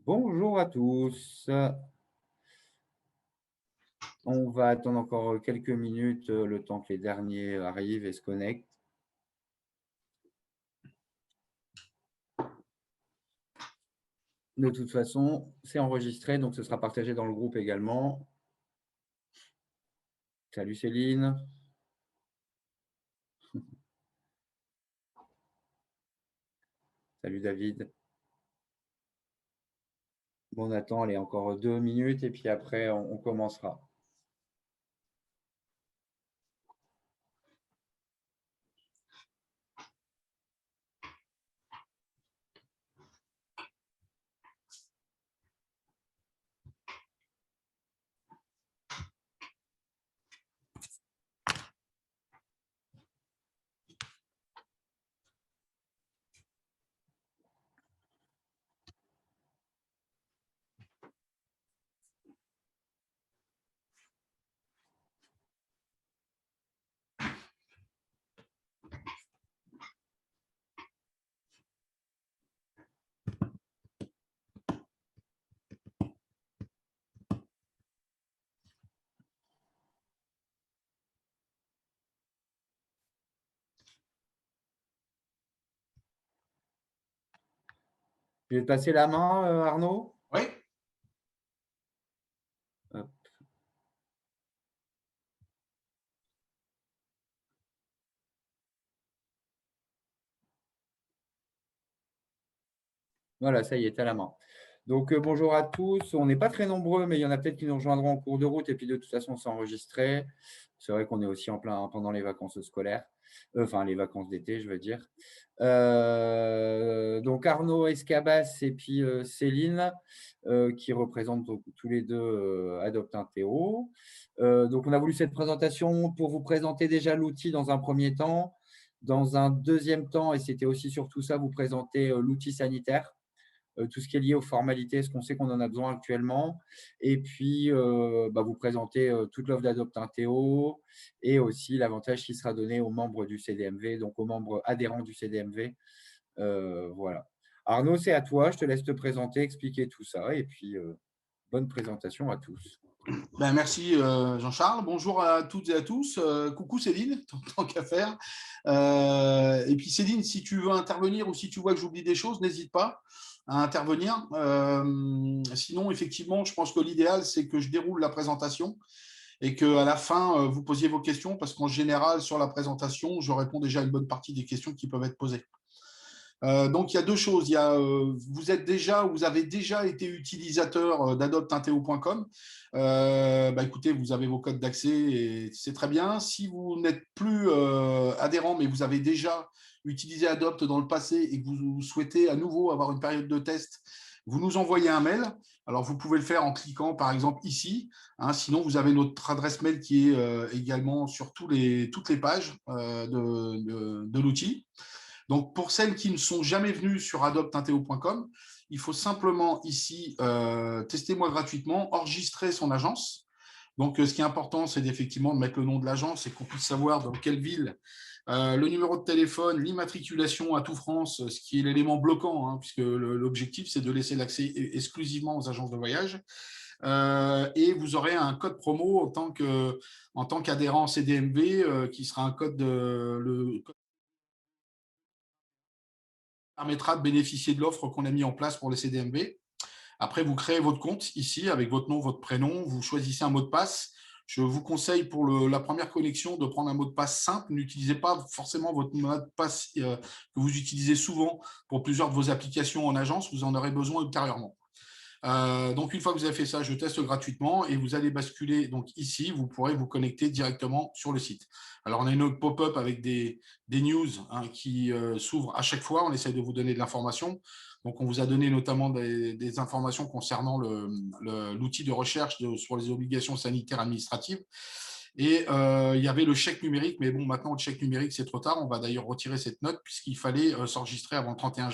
Bonjour à tous. On va attendre encore quelques minutes, le temps que les derniers arrivent et se connectent. De toute façon, c'est enregistré, donc ce sera partagé dans le groupe également. Salut Céline. Salut David. Bon, on attend, allez, encore 2 minutes et puis après on commencera. Je vais te passer la main, Arnaud. Oui. Hop. Voilà, ça y est, tu as la main. Donc, bonjour à tous. On n'est pas très nombreux, mais il y en a peut-être qui nous rejoindront en cours de route. Et puis, de toute façon, c'est enregistré. C'est vrai qu'on est aussi en plein pendant les vacances scolaires. Enfin, les vacances d'été, je veux dire. Donc, Arnaud Escabas et puis Céline, qui représentent donc tous les deux Adopt un Théo. Donc, on a voulu cette présentation pour vous présenter déjà l'outil dans un premier temps. Dans un deuxième temps, et c'était aussi surtout ça, vous présenter l'outil sanitaire, tout ce qui est lié aux formalités, ce qu'on sait qu'on en a besoin actuellement, et puis vous présenter toute l'offre d'Adopt un Théo et aussi l'avantage qui sera donné aux membres du CDMV, donc aux membres adhérents du CDMV. Voilà. Arnaud, c'est à toi, je te laisse te présenter, expliquer tout ça, et puis bonne présentation à tous. Merci Jean-Charles. Bonjour à toutes et à tous. Coucou Céline, tant qu'à faire. Et puis Céline, si tu veux intervenir ou si tu vois que j'oublie des choses, n'hésite pas à intervenir. Sinon, effectivement, je pense que l'idéal, c'est que je déroule la présentation et qu'à la fin, vous posiez vos questions parce qu'en général, sur la présentation, je réponds déjà à une bonne partie des questions qui peuvent être posées. Donc, il y a deux choses. Vous avez déjà été utilisateur d'adoptinteo.com. Écoutez, vous avez vos codes d'accès et c'est très bien. Si vous n'êtes plus adhérent, mais vous avez déjà utilisé Adopt dans le passé et que vous souhaitez à nouveau avoir une période de test, vous nous envoyez un mail. Alors, vous pouvez le faire en cliquant, par exemple, ici. Sinon, vous avez notre adresse mail qui est également sur toutes les pages de l'outil. Donc, pour celles qui ne sont jamais venues sur adoptinteo.com, il faut simplement ici tester moi gratuitement, enregistrer son agence. Donc, ce qui est important, c'est effectivement de mettre le nom de l'agence et qu'on puisse savoir dans quelle ville, le numéro de téléphone, l'immatriculation à tout France, ce qui est l'élément bloquant, puisque l'objectif, c'est de laisser l'accès exclusivement aux agences de voyage. Et vous aurez un code promo en tant qu'adhérent CDMV, qui sera un code le permettra de bénéficier de l'offre qu'on a mis en place pour les CDMV. Après, vous créez votre compte ici avec votre nom, votre prénom, vous choisissez un mot de passe. Je vous conseille pour la première connexion de prendre un mot de passe simple. N'utilisez pas forcément votre mot de passe que vous utilisez souvent pour plusieurs de vos applications en agence. Vous en aurez besoin ultérieurement. Donc, une fois que vous avez fait ça, je teste gratuitement et vous allez basculer. Donc, ici, vous pourrez vous connecter directement sur le site. Alors, on a une pop-up avec des news qui s'ouvrent à chaque fois. On essaie de vous donner de l'information. Donc, on vous a donné notamment des informations concernant l'outil de recherche sur les obligations sanitaires administratives. Et il y avait le chèque numérique, mais bon, maintenant, le chèque numérique, c'est trop tard. On va d'ailleurs retirer cette note puisqu'il fallait s'enregistrer avant le 31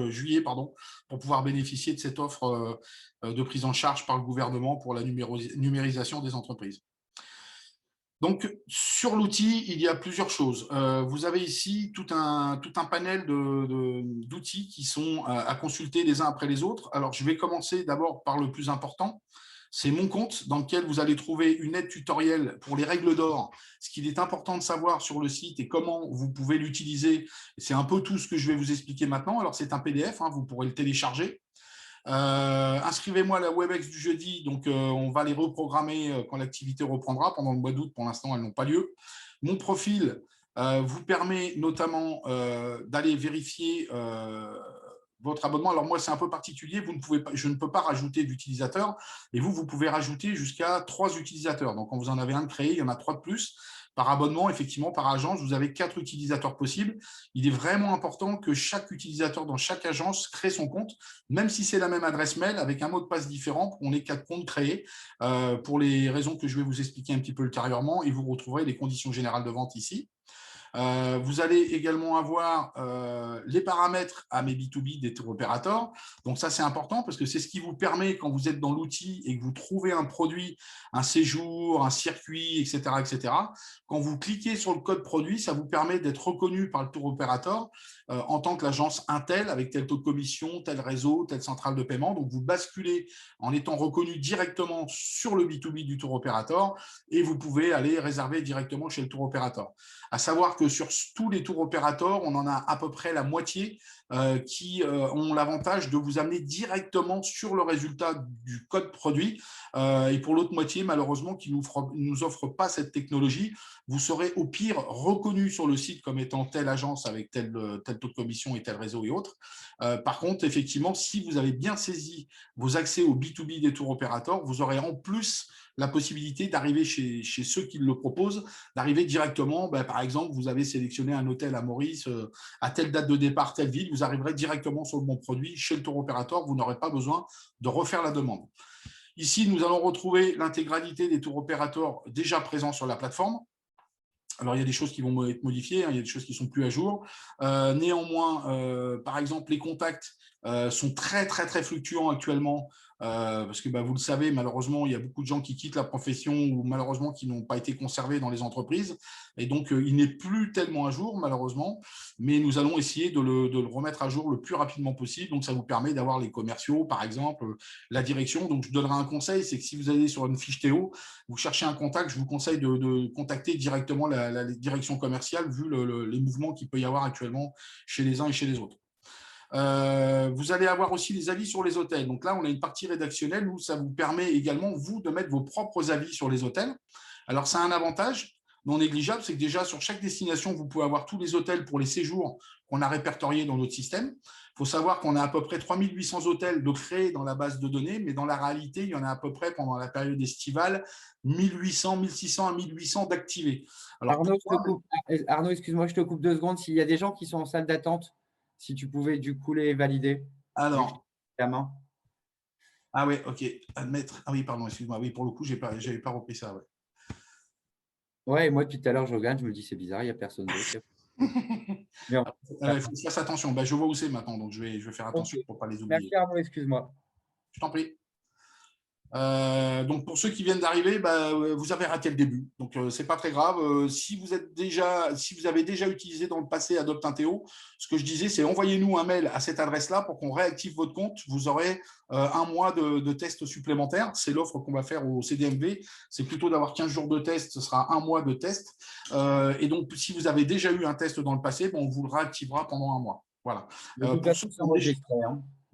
juillet pour pouvoir bénéficier de cette offre de prise en charge par le gouvernement pour la numérisation des entreprises. Donc, sur l'outil, il y a plusieurs choses. Vous avez ici tout un panel d'outils qui sont à consulter les uns après les autres. Alors, je vais commencer d'abord par le plus important. C'est mon compte dans lequel vous allez trouver une aide tutoriel pour les règles d'or, ce qu'il est important de savoir sur le site et comment vous pouvez l'utiliser. C'est un peu tout ce que je vais vous expliquer maintenant. Alors, c'est un PDF, hein, vous pourrez le télécharger. Inscrivez-moi à la WebEx du jeudi, donc on va les reprogrammer quand l'activité reprendra. Pendant le mois d'août, pour l'instant, elles n'ont pas lieu. Mon profil vous permet notamment d'aller vérifier votre abonnement. Alors moi, c'est un peu particulier, je ne peux pas rajouter d'utilisateurs, et vous pouvez rajouter jusqu'à 3 utilisateurs. Donc quand vous en avez un de créé, il y en a 3 de plus. Par abonnement, effectivement, par agence, vous avez 4 utilisateurs possibles. Il est vraiment important que chaque utilisateur dans chaque agence crée son compte, même si c'est la même adresse mail, avec un mot de passe différent, pour qu'on ait 4 comptes créés, pour les raisons que je vais vous expliquer un petit peu ultérieurement, et vous retrouverez les conditions générales de vente ici. Vous allez également avoir les paramètres à mes B2B des tour opérateurs. Donc ça, c'est important parce que c'est ce qui vous permet, quand vous êtes dans l'outil et que vous trouvez un produit, un séjour, un circuit, etc., etc., quand vous cliquez sur le code produit, ça vous permet d'être reconnu par le tour opérateur en tant que l'agence Intel avec tel taux de commission, tel réseau, telle centrale de paiement. Donc vous basculez en étant reconnu directement sur le B2B du tour opérateur et vous pouvez aller réserver directement chez le tour opérateur. À savoir que sur tous les tours opérateurs, on en a à peu près la moitié qui ont l'avantage de vous amener directement sur le résultat du code produit. Et pour l'autre moitié, malheureusement, qui ne nous offre pas cette technologie, vous serez au pire reconnu sur le site comme étant telle agence avec tel taux de commission et tel réseau et autres. Par contre, effectivement, si vous avez bien saisi vos accès au B2B des tours opérateurs, vous aurez en plus la possibilité d'arriver chez ceux qui le proposent, d'arriver directement, par exemple, vous avez sélectionné un hôtel à Maurice, à telle date de départ, telle ville, vous arriverez directement sur le bon produit chez le tour opérateur, vous n'aurez pas besoin de refaire la demande. Ici, nous allons retrouver l'intégralité des tours opérateurs déjà présents sur la plateforme. Alors, il y a des choses qui vont être modifiées, il y a des choses qui ne sont plus à jour. Néanmoins, par exemple, les contacts sont très, très, très fluctuants actuellement parce que vous le savez, malheureusement, il y a beaucoup de gens qui quittent la profession ou malheureusement qui n'ont pas été conservés dans les entreprises. Et donc, il n'est plus tellement à jour, malheureusement, mais nous allons essayer de le remettre à jour le plus rapidement possible. Donc, ça vous permet d'avoir les commerciaux, par exemple, la direction. Donc, je donnerai un conseil, c'est que si vous allez sur une fiche Théo, vous cherchez un contact, je vous conseille de contacter directement la direction commerciale, vu les mouvements qu'il peut y avoir actuellement chez les uns et chez les autres. Vous allez avoir aussi les avis sur les hôtels. Donc là, on a une partie rédactionnelle où ça vous permet également, vous, de mettre vos propres avis sur les hôtels. Alors, ça a un avantage non négligeable, c'est que déjà, sur chaque destination, vous pouvez avoir tous les hôtels pour les séjours qu'on a répertoriés dans notre système. Il faut savoir qu'on a à peu près 3800 hôtels de créés dans la base de données, mais dans la réalité, il y en a à peu près, pendant la période estivale, 1800, 1600 à 1800 d'activés. Alors, Arnaud, excuse-moi, je te coupe 2 secondes. S'il y a des gens qui sont en salle d'attente, si tu pouvais du coup les valider. Alors, la main. Ah oui, ok. Admettre. Ah oui, pardon, excuse-moi. Oui, pour le coup, je n'avais pas repris ça. Ouais. Ouais, et moi, depuis tout à l'heure, je regarde, je me dis, c'est bizarre, il n'y a personne d'autre. Il faut que je fasse attention. Je vois où c'est maintenant, donc je vais faire attention pour ne pas les oublier. Merci Arnaud, excuse-moi. Je t'en prie. Donc pour ceux qui viennent d'arriver, vous avez raté le début, donc c'est pas très grave. Si vous avez déjà utilisé dans le passé Adopt Inteo, ce que je disais, c'est envoyez-nous un mail à cette adresse-là pour qu'on réactive votre compte. Vous aurez un mois de tests supplémentaires. C'est l'offre qu'on va faire au CDMV. C'est plutôt d'avoir 15 jours de test, ce sera un mois de test. Et donc si vous avez déjà eu un test dans le passé, on vous le réactivera pendant un mois. Voilà. C'est enregistré.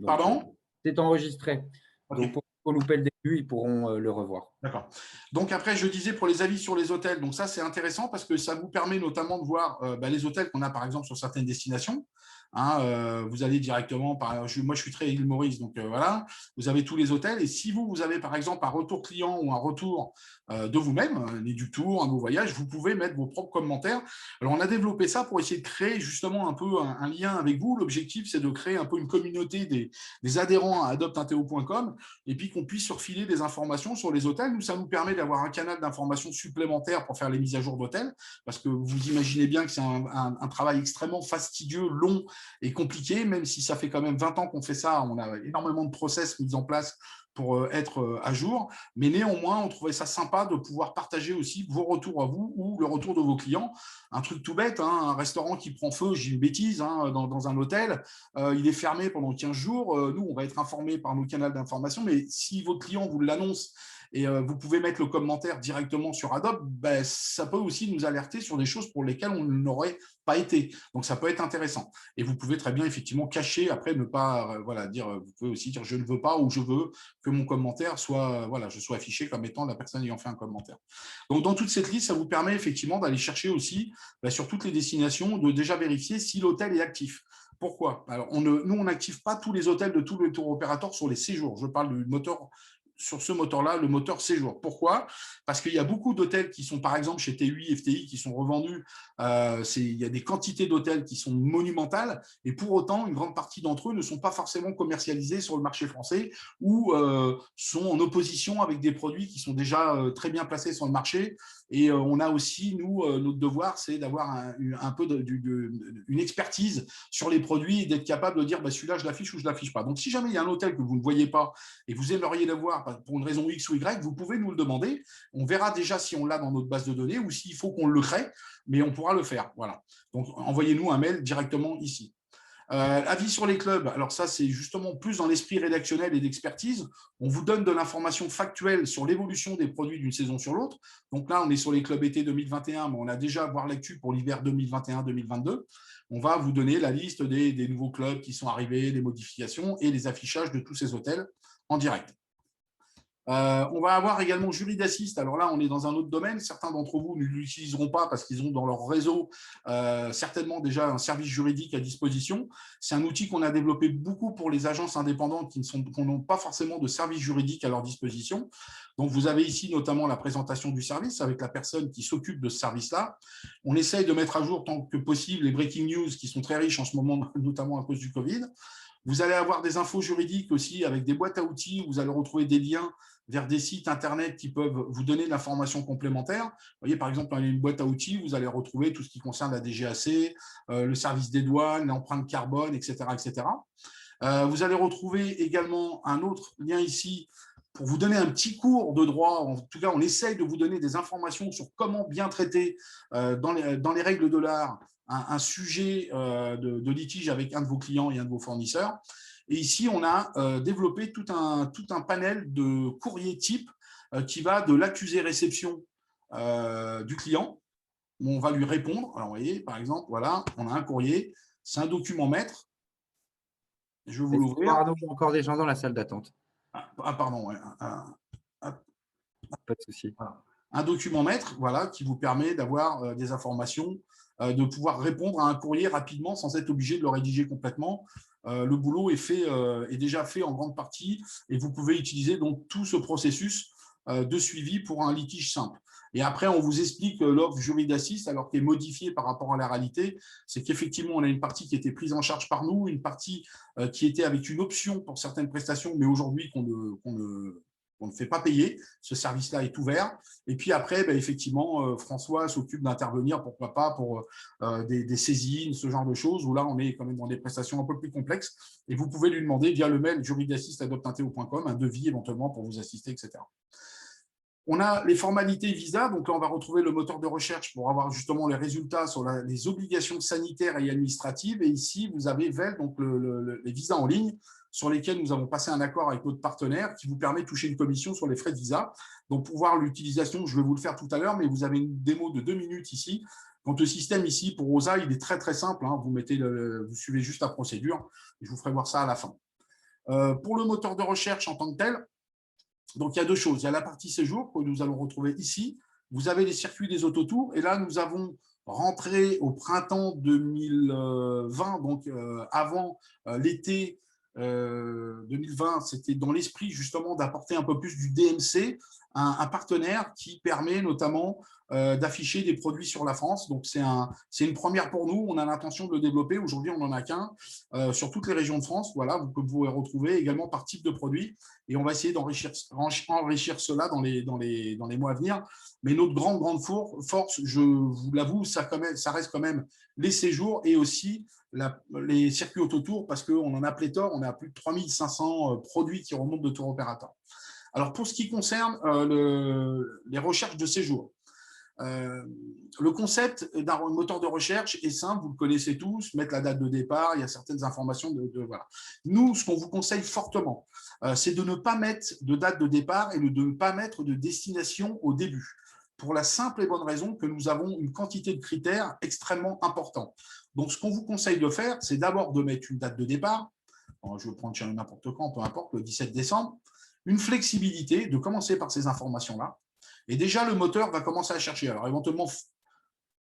Pardon ? C'est enregistré. Okay. Donc, pour louper le début, ils pourront le revoir. D'accord. Donc après, je disais pour les avis sur les hôtels, donc ça c'est intéressant parce que ça vous permet notamment de voir les hôtels qu'on a par exemple sur certaines destinations. Vous allez directement, moi je suis très île Maurice, donc voilà, vous avez tous les hôtels et si vous avez par exemple un retour client ou un retour de vous-même, du tour, un de vos voyages, vous pouvez mettre vos propres commentaires. Alors on a développé ça pour essayer de créer justement un peu un lien avec vous. L'objectif c'est de créer un peu une communauté des adhérents à adoptinteo.com et puis qu'on puisse surfiler des informations sur les hôtels. Nous, ça nous permet d'avoir un canal d'information supplémentaire pour faire les mises à jour d'hôtels, parce que vous imaginez bien que c'est un travail extrêmement fastidieux, long et compliqué, même si ça fait quand même 20 ans qu'on fait ça, on a énormément de process mis en place pour être à jour, mais néanmoins, on trouvait ça sympa de pouvoir partager aussi vos retours à vous ou le retour de vos clients. Un truc tout bête, hein, un restaurant qui prend feu, j'ai une bêtise, hein, dans un hôtel, il est fermé pendant 15 jours, nous, on va être informés par nos canaux d'information, mais si votre client vous l'annonce et vous pouvez mettre le commentaire directement sur Adobe, ben, ça peut aussi nous alerter sur des choses pour lesquelles on n'aurait pas été. Donc, ça peut être intéressant. Et vous pouvez très bien, effectivement, cacher, après, ne pas voilà, dire, vous pouvez aussi dire je ne veux pas ou je veux que mon commentaire soit, voilà, je sois affiché comme étant la personne ayant fait un commentaire. Donc, dans toute cette liste, ça vous permet effectivement d'aller chercher aussi, sur toutes les destinations, de déjà vérifier si l'hôtel est actif. Pourquoi? Alors, nous, on n'active pas tous les hôtels de tous les tour opérateurs sur les séjours. Je parle du moteur sur ce moteur-là, le moteur séjour. Pourquoi? Parce qu'il y a beaucoup d'hôtels qui sont, par exemple, chez TUI, FTI, qui sont revendus. Il y a des quantités d'hôtels qui sont monumentales, et pour autant, une grande partie d'entre eux ne sont pas forcément commercialisés sur le marché français ou sont en opposition avec des produits qui sont déjà très bien placés sur le marché. Et on a aussi, nous, notre devoir, c'est d'avoir un peu une expertise sur les produits et d'être capable de dire celui-là, je l'affiche ou je ne l'affiche pas. Donc, si jamais il y a un hôtel que vous ne voyez pas et vous aimeriez le voir pour une raison X ou Y, vous pouvez nous le demander. On verra déjà si on l'a dans notre base de données ou s'il faut qu'on le crée, mais on pourra le faire. Voilà. Donc, envoyez-nous un mail directement ici. Avis sur les clubs, alors ça c'est justement plus dans l'esprit rédactionnel et d'expertise. On vous donne de l'information factuelle sur l'évolution des produits d'une saison sur l'autre. Donc là on est sur les clubs été 2021, mais on a déjà à voir l'actu pour l'hiver 2021-2022. On va vous donner la liste des nouveaux clubs qui sont arrivés, les modifications et les affichages de tous ces hôtels en direct. On va avoir également Juridassist. Alors là, on est dans un autre domaine. Certains d'entre vous ne l'utiliseront pas parce qu'ils ont dans leur réseau certainement déjà un service juridique à disposition. C'est un outil qu'on a développé beaucoup pour les agences indépendantes qui n'ont pas forcément de service juridique à leur disposition. Donc, vous avez ici notamment la présentation du service avec la personne qui s'occupe de ce service-là. On essaye de mettre à jour tant que possible les breaking news qui sont très riches en ce moment, notamment à cause du Covid. Vous allez avoir des infos juridiques aussi avec des boîtes à outils où vous allez retrouver des liens vers des sites internet qui peuvent vous donner de l'information complémentaire. Vous voyez, par exemple, dans une boîte à outils, vous allez retrouver tout ce qui concerne la DGAC, le service des douanes, l'empreinte carbone, etc., etc. Vous allez retrouver également un autre lien ici pour vous donner un petit cours de droit. En tout cas, on essaye de vous donner des informations sur comment bien traiter dans les règles de l'art un sujet de litige avec un de vos clients et un de vos fournisseurs. Et ici, on a développé tout un panel de courriers type qui va de l'accusé-réception du client, où on va lui répondre. Alors, vous voyez, par exemple, voilà, on a un courrier, c'est un document maître. Je vais vous l'ouvrir. Pardon, il y a encore des gens dans la salle d'attente. Pardon, ouais. Pas de souci. Un document maître, voilà, qui vous permet d'avoir des informations, de pouvoir répondre à un courrier rapidement sans être obligé de le rédiger complètement. Le boulot est déjà fait en grande partie et vous pouvez utiliser donc tout ce processus de suivi pour un litige simple. Et après, on vous explique l'offre Juridassist, alors qu'elle est modifiée par rapport à la réalité. C'est qu'effectivement, on a une partie qui était prise en charge par nous, une partie qui était avec une option pour certaines prestations, mais aujourd'hui qu'on ne fait pas payer. Ce service-là est ouvert. Et puis après, effectivement, François s'occupe d'intervenir, pourquoi pas, pour des saisines, ce genre de choses, où là, on est quand même dans des prestations un peu plus complexes. Et vous pouvez lui demander via le mail juridassist@adoptinteo.com un devis éventuellement pour vous assister, etc. On a les formalités visa, donc là on va retrouver le moteur de recherche pour avoir justement les résultats sur les obligations sanitaires et administratives. Et ici, vous avez VEL, donc les visas en ligne, sur lesquels nous avons passé un accord avec notre partenaire qui vous permet de toucher une commission sur les frais de visa. Donc pour voir l'utilisation, je vais vous le faire tout à l'heure, mais vous avez une démo de 2 minutes ici. Donc le système ici pour Rosa, il est très très simple, hein. Vous suivez juste la procédure. Je vous ferai voir ça à la fin. Pour le moteur de recherche en tant que tel, donc, il y a deux choses. Il y a la partie séjour que nous allons retrouver ici. Vous avez les circuits des autotours. Et là, nous avons rentré au printemps 2020, donc avant l'été 2020, c'était dans l'esprit justement d'apporter un peu plus du DMC un partenaire qui permet notamment d'afficher des produits sur la France. Donc, c'est une première pour nous. On a l'intention de le développer. Aujourd'hui, on n'en a qu'un sur toutes les régions de France. Voilà, vous pouvez retrouver également par type de produit. Et on va essayer d'enrichir cela dans les mois à venir. Mais notre grande force, je vous l'avoue, ça reste quand même les séjours et aussi les circuits autotours, parce qu'on en a pléthore. On a plus de 3500 produits qui remontent de tour opérateur. Alors, pour ce qui concerne les recherches de séjour, le concept d'un moteur de recherche est simple, vous le connaissez tous, mettre la date de départ, il y a certaines informations. Voilà. Nous, ce qu'on vous conseille fortement, c'est de ne pas mettre de date de départ et de ne pas mettre de destination au début, pour la simple et bonne raison que nous avons une quantité de critères extrêmement importants. Donc, ce qu'on vous conseille de faire, c'est d'abord de mettre une date de départ. Alors, je vais prendre n'importe quand, peu importe, le 17 décembre. Une flexibilité, de commencer par ces informations-là. Et déjà, le moteur va commencer à chercher. Alors, éventuellement,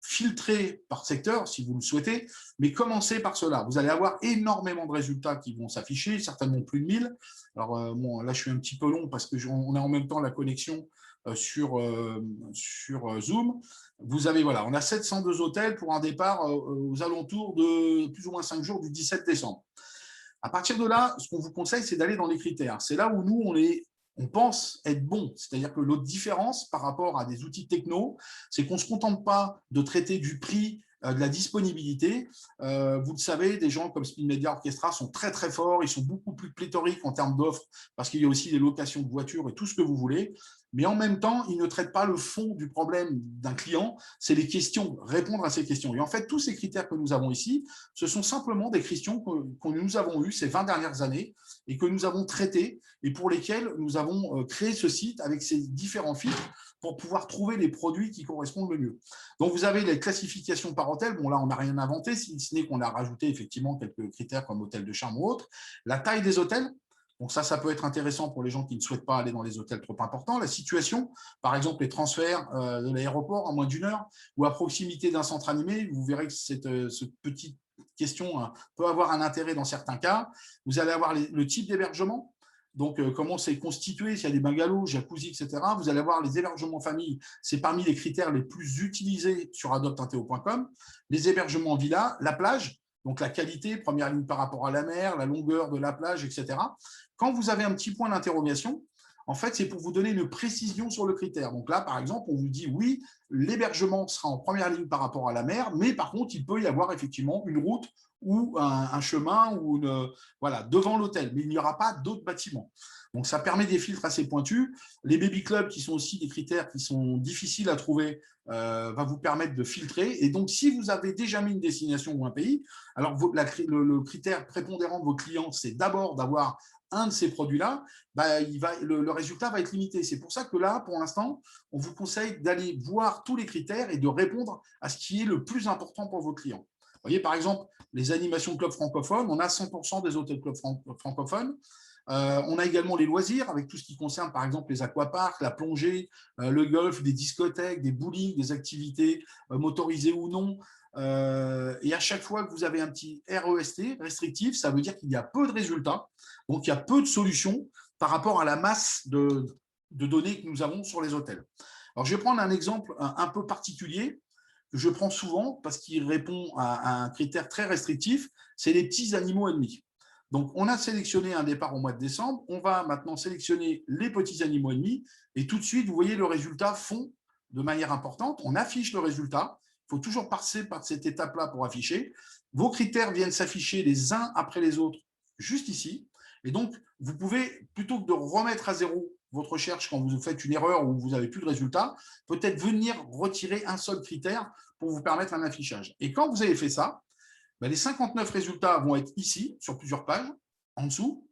filtrer par secteur, si vous le souhaitez, mais commencez par cela. Vous allez avoir énormément de résultats qui vont s'afficher, certainement plus de 1000. Alors, bon, là, je suis un petit peu long parce qu'on a en même temps la connexion sur Zoom. Vous avez, voilà, on a 702 hôtels pour un départ aux alentours de plus ou moins 5 jours du 17 décembre. À partir de là, ce qu'on vous conseille, c'est d'aller dans les critères. C'est là où nous, on pense être bon. C'est-à-dire que l'autre différence par rapport à des outils techno, c'est qu'on ne se contente pas de traiter du prix, de la disponibilité. Vous le savez, des gens comme Speed Media Orchestra sont très, très forts. Ils sont beaucoup plus pléthoriques en termes d'offres parce qu'il y a aussi les locations de voitures et tout ce que vous voulez. Mais en même temps, ils ne traitent pas le fond du problème d'un client, c'est les questions, répondre à ces questions. Et en fait, tous ces critères que nous avons ici, ce sont simplement des questions que nous avons eues ces 20 dernières années et que nous avons traitées et pour lesquelles nous avons créé ce site avec ces différents filtres pour pouvoir trouver les produits qui correspondent le mieux. Donc, vous avez les classifications par hôtel. Bon, là, on n'a rien inventé, si ce n'est qu'on a rajouté effectivement quelques critères comme hôtel de charme ou autre. La taille des hôtels. Donc ça peut être intéressant pour les gens qui ne souhaitent pas aller dans les hôtels trop importants. La situation, par exemple, les transferts de l'aéroport en moins d'1 heure ou à proximité d'un centre animé, vous verrez que cette petite question peut avoir un intérêt dans certains cas. Vous allez avoir le type d'hébergement. Donc, comment c'est constitué, s'il y a des bungalows, jacuzzi, etc. Vous allez avoir les hébergements famille. C'est parmi les critères les plus utilisés sur adopteintéo.com. Les hébergements en villa, la plage. Donc, la qualité, première ligne par rapport à la mer, la longueur de la plage, etc. Quand vous avez un petit point d'interrogation, en fait, c'est pour vous donner une précision sur le critère. Donc là, par exemple, on vous dit oui, l'hébergement sera en première ligne par rapport à la mer, mais par contre, il peut y avoir effectivement une route ou un chemin ou voilà, devant l'hôtel, mais il n'y aura pas d'autres bâtiments. Donc, ça permet des filtres assez pointus. Les baby clubs, qui sont aussi des critères qui sont difficiles à trouver, va vous permettre de filtrer. Et donc, si vous avez déjà mis une destination ou un pays, alors le critère prépondérant de vos clients, c'est d'abord d'avoir un de ces produits-là, bah, le résultat va être limité. C'est pour ça que là, pour l'instant, on vous conseille d'aller voir tous les critères et de répondre à ce qui est le plus important pour vos clients. Vous voyez, par exemple, les animations club francophones, on a 100% des hôtels club francophones. On a également les loisirs avec tout ce qui concerne, par exemple, les aquaparks, la plongée, le golf, des discothèques, des bowling, des activités motorisées ou non. Et à chaque fois que vous avez un petit REST, restrictif, ça veut dire qu'il y a peu de résultats. Donc, il y a peu de solutions par rapport à la masse de données que nous avons sur les hôtels. Alors, je vais prendre un exemple un peu particulier que je prends souvent parce qu'il répond à un critère très restrictif, c'est les petits animaux ennemis. Donc, on a sélectionné un départ au mois de décembre. On va maintenant sélectionner les petits animaux ennemis. Et tout de suite, vous voyez, le résultat fond de manière importante. On affiche le résultat. Il faut toujours passer par cette étape-là pour afficher. Vos critères viennent s'afficher les uns après les autres juste ici. Et donc, vous pouvez, plutôt que de remettre à zéro votre recherche quand vous faites une erreur ou vous n'avez plus de résultat, peut-être venir retirer un seul critère pour vous permettre un affichage. Et quand vous avez fait ça, ben les 59 résultats vont être ici, sur plusieurs pages, en dessous.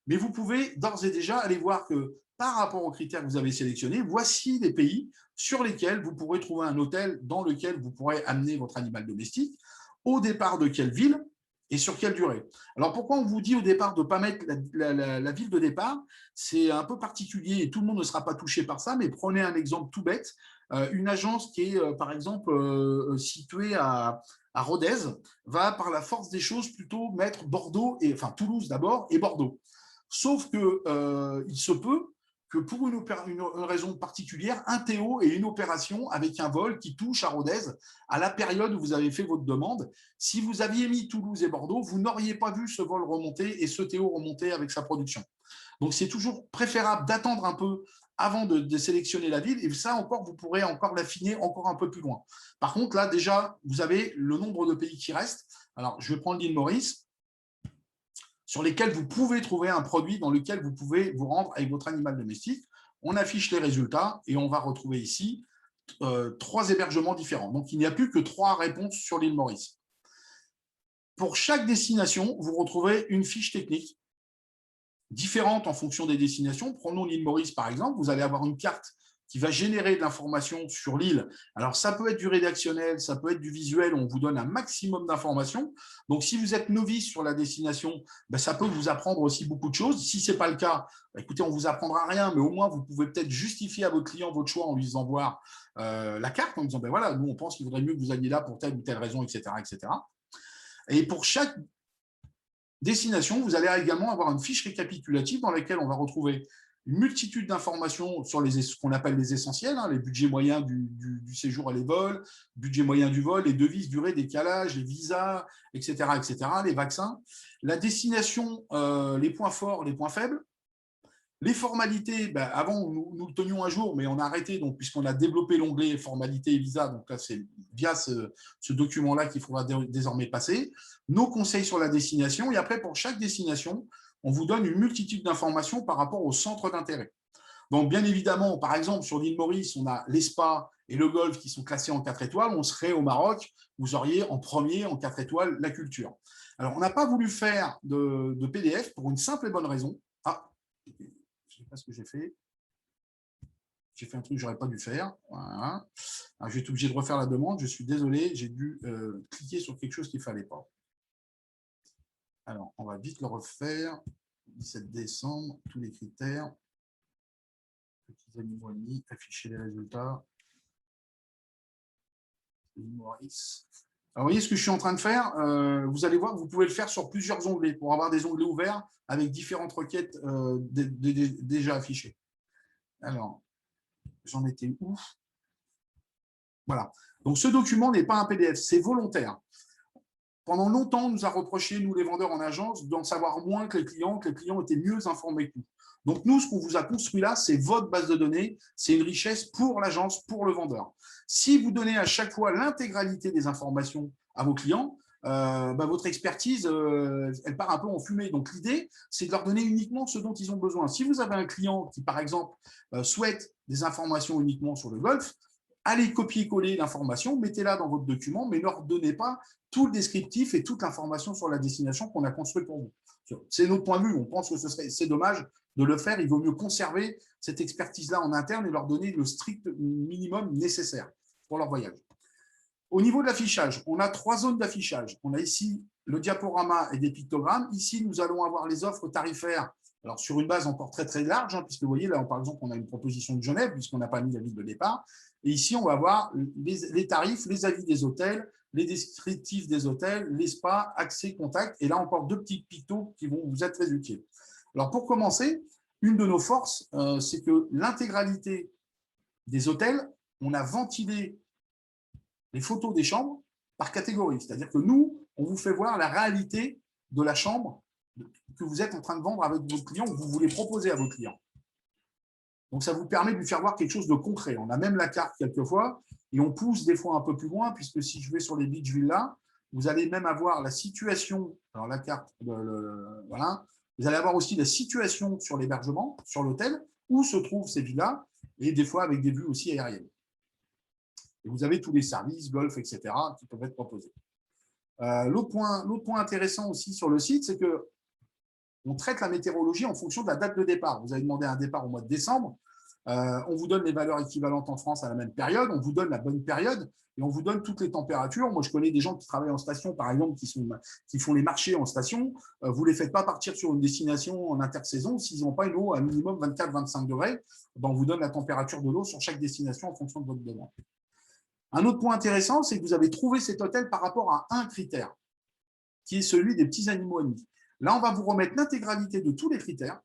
Mais vous pouvez d'ores et déjà aller voir que par rapport aux critères que vous avez sélectionnés, voici les pays sur lesquels vous pourrez trouver un hôtel dans lequel vous pourrez amener votre animal domestique, au départ de quelle ville et sur quelle durée. Alors, pourquoi on vous dit au départ de ne pas mettre la ville de départ? C'est un peu particulier et tout le monde ne sera pas touché par ça, mais prenez un exemple tout bête. Une agence qui est, par exemple, située à Rodez va, par la force des choses, plutôt mettre Bordeaux, enfin Toulouse d'abord, et Bordeaux. Sauf qu'il se peut que pour une raison particulière, un TO et une opération avec un vol qui touche à Rodez à la période où vous avez fait votre demande. Si vous aviez mis Toulouse et Bordeaux, vous n'auriez pas vu ce vol remonter et ce TO remonter avec sa production. Donc, c'est toujours préférable d'attendre un peu avant de sélectionner la ville. Et ça, encore, vous pourrez encore l'affiner encore un peu plus loin. Par contre, là, déjà, vous avez le nombre de pays qui restent. Alors, je vais prendre l'île Maurice, sur lesquels vous pouvez trouver un produit dans lequel vous pouvez vous rendre avec votre animal domestique. On affiche les résultats et on va retrouver ici 3 hébergements différents. Donc, il n'y a plus que 3 réponses sur l'île Maurice. Pour chaque destination, vous retrouvez une fiche technique différente en fonction des destinations. Prenons l'île Maurice, par exemple. Vous allez avoir une carte qui va générer de l'information sur l'île. Alors, ça peut être du rédactionnel, ça peut être du visuel, on vous donne un maximum d'informations. Donc, si vous êtes novice sur la destination, ça peut vous apprendre aussi beaucoup de choses. Si ce n'est pas le cas, écoutez, on ne vous apprendra rien, mais au moins, vous pouvez peut-être justifier à votre client votre choix en lui faisant voir la carte, en disant, voilà, nous, on pense qu'il vaudrait mieux que vous alliez là pour telle ou telle raison, etc., etc. Et pour chaque destination, vous allez également avoir une fiche récapitulative dans laquelle on va retrouver une multitude d'informations sur ce qu'on appelle les essentiels, les budgets moyens du séjour et les vols, budget moyen du vol, les devises, durée, décalage, les visas, etc., etc., les vaccins, la destination, les points forts, les points faibles. Les formalités, avant, nous le tenions à jour, mais on a arrêté, donc, puisqu'on a développé l'onglet formalités et visa. Donc là, c'est via ce document-là qu'il faudra désormais passer. Nos conseils sur la destination. Et après, pour chaque destination, on vous donne une multitude d'informations par rapport au centre d'intérêt. Donc, bien évidemment, par exemple, sur l'île Maurice, on a les spas et le golf qui sont classés en 4 étoiles. On serait au Maroc, vous auriez en premier, en 4 étoiles, la culture. Alors, on n'a pas voulu faire de PDF pour une simple et bonne raison. Je ne sais pas ce que j'ai fait. J'ai fait un truc que je n'aurais pas dû faire. Voilà. Alors, je vais être obligé de refaire la demande. Je suis désolé, j'ai dû cliquer sur quelque chose qu'il ne fallait pas. Alors, on va vite le refaire. 17 décembre, tous les critères. Petits animaux ennemis, afficher les résultats. Maurice. Alors, vous voyez ce que je suis en train de faire. Vous allez voir, vous pouvez le faire sur plusieurs onglets pour avoir des onglets ouverts avec différentes requêtes déjà affichées. Alors, j'en étais où? Voilà. Donc, ce document n'est pas un PDF, c'est volontaire. Pendant longtemps, on nous a reproché, nous les vendeurs en agence, d'en savoir moins que les clients étaient mieux informés que nous. Donc, nous, ce qu'on vous a construit là, c'est votre base de données, c'est une richesse pour l'agence, pour le vendeur. Si vous donnez à chaque fois l'intégralité des informations à vos clients, votre expertise, elle part un peu en fumée. Donc, l'idée, c'est de leur donner uniquement ce dont ils ont besoin. Si vous avez un client qui, par exemple, souhaite des informations uniquement sur le golf, allez copier-coller l'information, mettez-la dans votre document, mais ne leur donnez pas tout le descriptif et toute l'information sur la destination qu'on a construite pour vous. C'est notre point de vue. On pense que c'est dommage de le faire. Il vaut mieux conserver cette expertise-là en interne et leur donner le strict minimum nécessaire pour leur voyage. Au niveau de l'affichage, on a 3 zones d'affichage. On a ici le diaporama et des pictogrammes. Ici, nous allons avoir les offres tarifaires. Alors, sur une base encore très, très large, puisque vous voyez, là, par exemple, on a une proposition de Genève, puisqu'on n'a pas mis la ville de départ. Et ici, on va voir les tarifs, les avis des hôtels, les descriptifs des hôtels, les spas, accès, contact. Et là, encore 2 petits pictos qui vont vous être très utiles. Alors, pour commencer, une de nos forces, c'est que l'intégralité des hôtels, on a ventilé les photos des chambres par catégorie. C'est-à-dire que nous, on vous fait voir la réalité de la chambre que vous êtes en train de vendre avec vos clients ou que vous voulez proposer à vos clients. Donc, ça vous permet de lui faire voir quelque chose de concret. On a même la carte quelquefois et on pousse des fois un peu plus loin puisque si je vais sur les beach villas, vous allez même avoir la situation, alors la carte, voilà, vous allez avoir aussi la situation sur l'hébergement, sur l'hôtel, où se trouvent ces villas et des fois avec des vues aussi aériennes. Et vous avez tous les services, golf, etc., qui peuvent être proposés. L'autre point intéressant aussi sur le site, c'est qu'on traite la météorologie en fonction de la date de départ. Vous avez demandé un départ au mois de décembre. On vous donne les valeurs équivalentes en France à la même période. On vous donne la bonne période et on vous donne toutes les températures. Moi, je connais des gens qui travaillent en station, par exemple, qui font les marchés en station. Vous ne les faites pas partir sur une destination en intersaison s'ils n'ont pas une eau à minimum 24-25 degrés. On vous donne la température de l'eau sur chaque destination en fonction de votre demande. Un autre point intéressant, c'est que vous avez trouvé cet hôtel par rapport à un critère, qui est celui des petits animaux ennemis. Là, on va vous remettre l'intégralité de tous les critères.